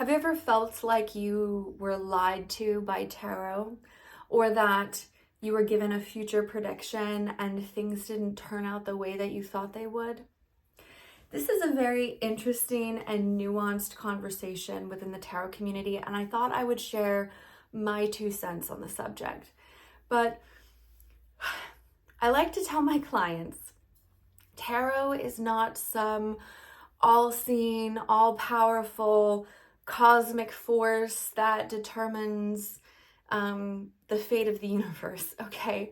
Have you ever felt like you were lied to by tarot, or that you were given a future prediction and things didn't turn out the way that you thought they would? This is a very interesting and nuanced conversation within the tarot community, and I thought I would share my 2 cents on the subject. But I like to tell my clients, tarot is not some all-seeing, all-powerful cosmic force that determines the fate of the universe, okay?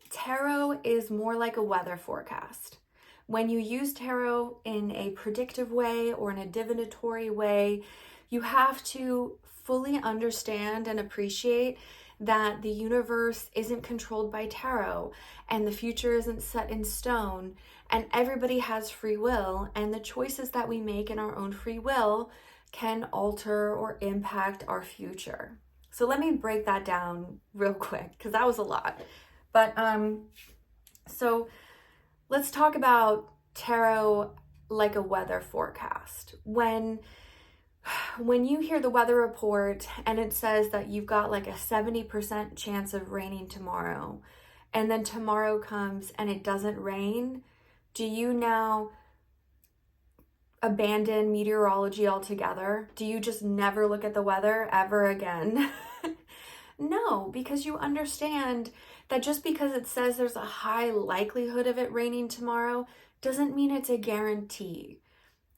Tarot is more like a weather forecast. When you use tarot in a predictive way or in a divinatory way, you have to fully understand and appreciate that the universe isn't controlled by tarot and the future isn't set in stone, and everybody has free will, and the choices that we make in our own free will can alter or impact our future. So let me break that down real quick, because that was a lot. But so let's talk about tarot like a weather forecast. When you hear the weather report and it says that you've got like a 70% chance of raining tomorrow, and then tomorrow comes and it doesn't rain, do you now abandon meteorology altogether? Do you just never look at the weather ever again? No, because you understand that just because it says there's a high likelihood of it raining tomorrow doesn't mean it's a guarantee.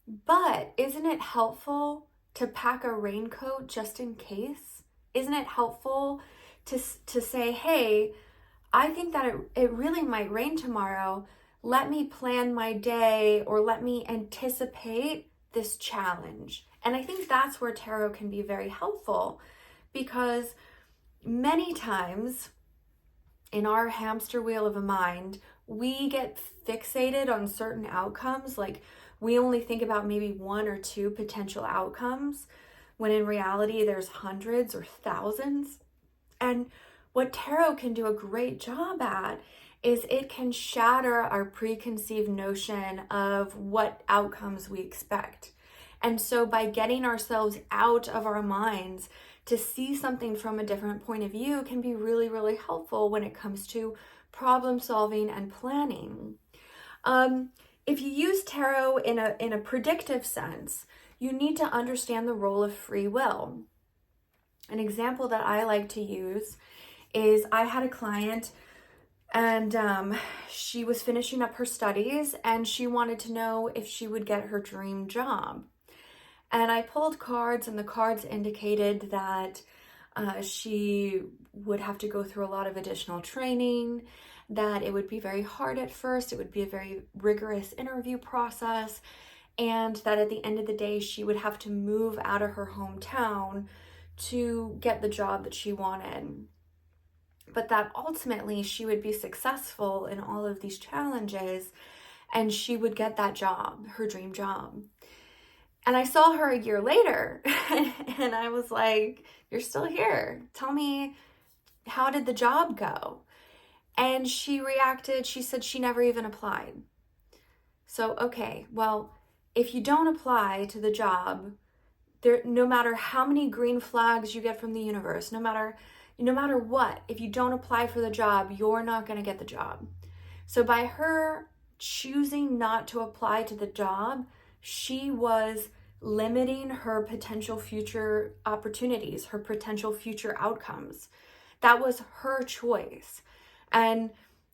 But isn't it helpful to pack a raincoat just in case? Isn't it helpful to say, hey, I think that it really might rain tomorrow. Let me plan my day, or let me anticipate this challenge. And I think that's where tarot can be very helpful, because many times in our hamster wheel of a mind, we get fixated on certain outcomes. Like, we only think about maybe 1 or 2 potential outcomes, when in reality there's hundreds or thousands. And what tarot can do a great job at is it can shatter our preconceived notion of what outcomes we expect. And so by getting ourselves out of our minds to see something from a different point of view can be really, really helpful when it comes to problem solving and planning. If you use tarot in a predictive sense, you need to understand the role of free will. An example that I like to use is, I had a client, and she was finishing up her studies and she wanted to know if she would get her dream job. And I pulled cards, and the cards indicated that she would have to go through a lot of additional training, that it would be very hard at first, it would be a very rigorous interview process, and that at the end of the day, she would have to move out of her hometown to get the job that she wanted. But that ultimately she would be successful in all of these challenges, and she would get that job, her dream job. And I saw her a year later and I was like, you're still here. Tell me, how did the job go? And she reacted, she said she never even applied. So, okay, well, if you don't apply to the job, no matter how many green flags you get from the universe, no matter what, if you don't apply for the job, you're not going to get the job. So by her choosing not to apply to the job, she was limiting her potential future opportunities, her potential future outcomes. That was her choice. And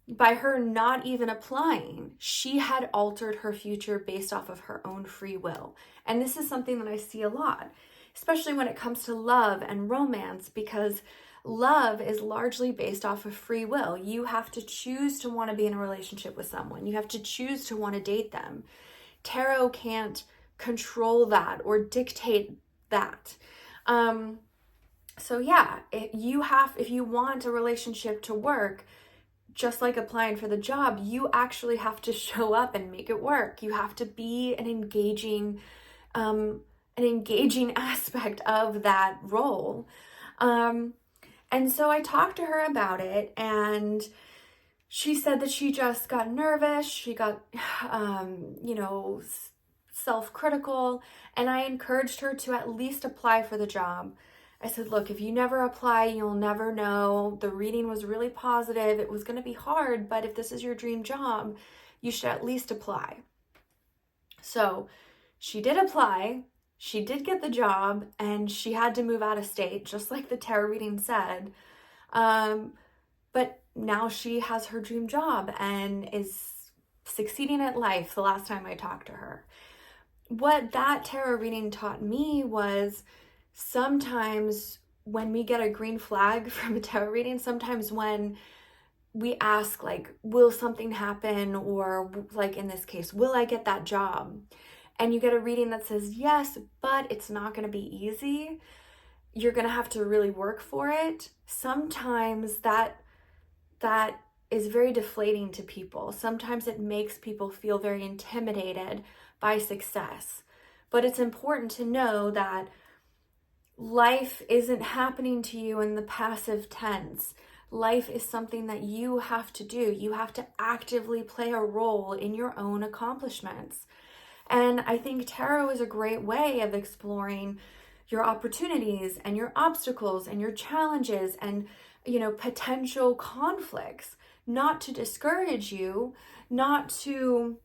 by her not even applying, she had altered her future based off of her own free will. And this is something that I see a lot, especially when it comes to love and romance, because love is largely based off of free will. You have to choose to want to be in a relationship with someone. You have to choose to want to date them. Tarot can't control that or dictate that. So yeah, if you want a relationship to work, just like applying for the job, you actually have to show up and make it work. You have to be an engaging aspect of that role. And so I talked to her about it, and she said that she just got nervous. She got, self-critical, and I encouraged her to at least apply for the job. I said, look, if you never apply, you'll never know. The reading was really positive. It was going to be hard, but if this is your dream job, you should at least apply. So she did apply. She did get the job, and she had to move out of state, just like the tarot reading said. But now she has her dream job and is succeeding at life the last time I talked to her. What that tarot reading taught me was sometimes when we get a green flag from a tarot reading, sometimes when we ask, like, will something happen? Or like in this case, will I get that job? And you get a reading that says, yes, but it's not going to be easy. You're going to have to really work for it. Sometimes that is very deflating to people. Sometimes it makes people feel very intimidated by success. But it's important to know that life isn't happening to you in the passive tense. Life is something that you have to do. You have to actively play a role in your own accomplishments. And I think tarot is a great way of exploring your opportunities and your obstacles and your challenges and, potential conflicts, not to discourage you, not to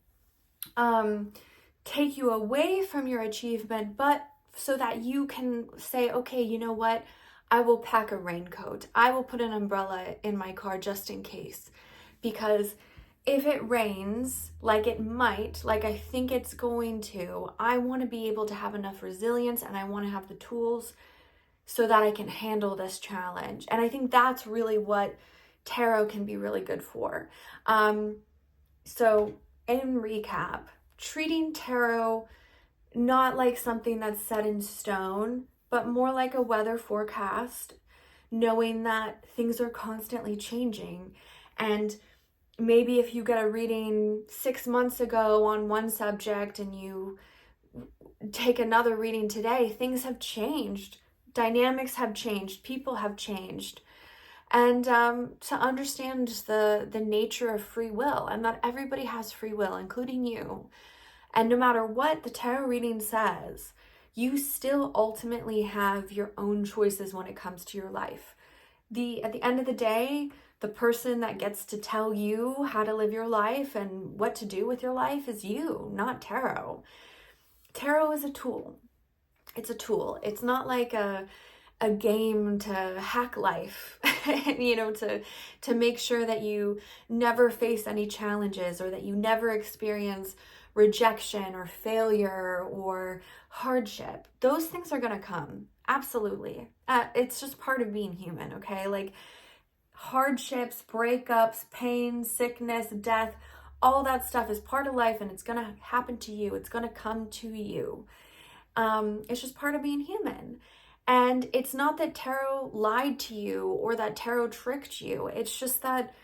take you away from your achievement, but so that you can say, okay, you know what? I will pack a raincoat. I will put an umbrella in my car just in case. Because if it rains, like it might, like I think it's going to, I want to be able to have enough resilience, and I want to have the tools so that I can handle this challenge. And I think that's really what tarot can be really good for. So in recap, treating tarot not like something that's set in stone, but more like a weather forecast, knowing that things are constantly changing. And maybe if you get a reading 6 months ago on one subject and you take another reading today, things have changed. Dynamics have changed. People have changed. And to understand the nature of free will, and that everybody has free will, including you. And no matter what the tarot reading says, you still ultimately have your own choices when it comes to your life. At the end of the day, the person that gets to tell you how to live your life and what to do with your life is you, not tarot. Tarot is a tool. It's a tool. It's not like a game to hack life, to make sure that you never face any challenges or that you never experience rejection or failure or hardship. Those things are going to come. Absolutely. It's just part of being human, okay? Like hardships, breakups, pain, sickness, death, all that stuff is part of life, and it's going to happen to you. It's going to come to you. It's just part of being human. And it's not that tarot lied to you or that tarot tricked you. It's just that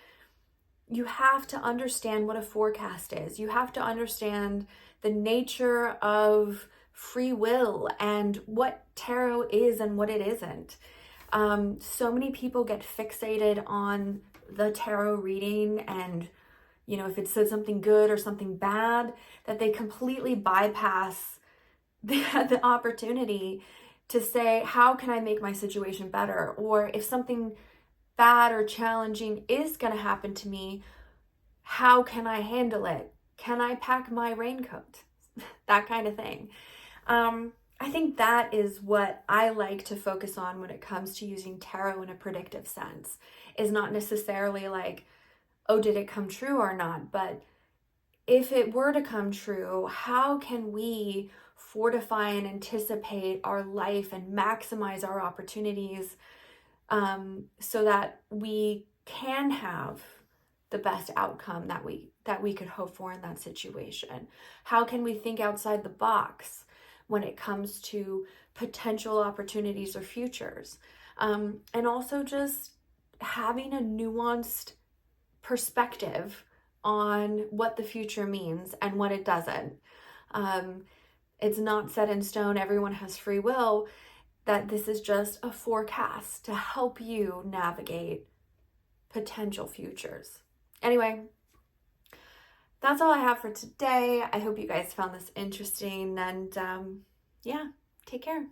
you have to understand what a forecast is. You have to understand the nature of free will and what tarot is and what it isn't. So many people get fixated on the tarot reading and, if it says something good or something bad, that they completely bypass the opportunity to say, how can I make my situation better? Or if something bad or challenging is going to happen to me, how can I handle it? Can I pack my raincoat? That kind of thing. I think that is what I like to focus on when it comes to using tarot in a predictive sense, is not necessarily like, oh, did it come true or not? But if it were to come true, how can we fortify and anticipate our life and maximize our opportunities so that we can have the best outcome that we could hope for in that situation? How can we think outside the box when it comes to potential opportunities or futures? And also just having a nuanced perspective on what the future means and what it doesn't. It's not set in stone. Everyone has free will. That this is just a forecast to help you navigate potential futures. Anyway, that's all I have for today. I hope you guys found this interesting, and yeah, take care.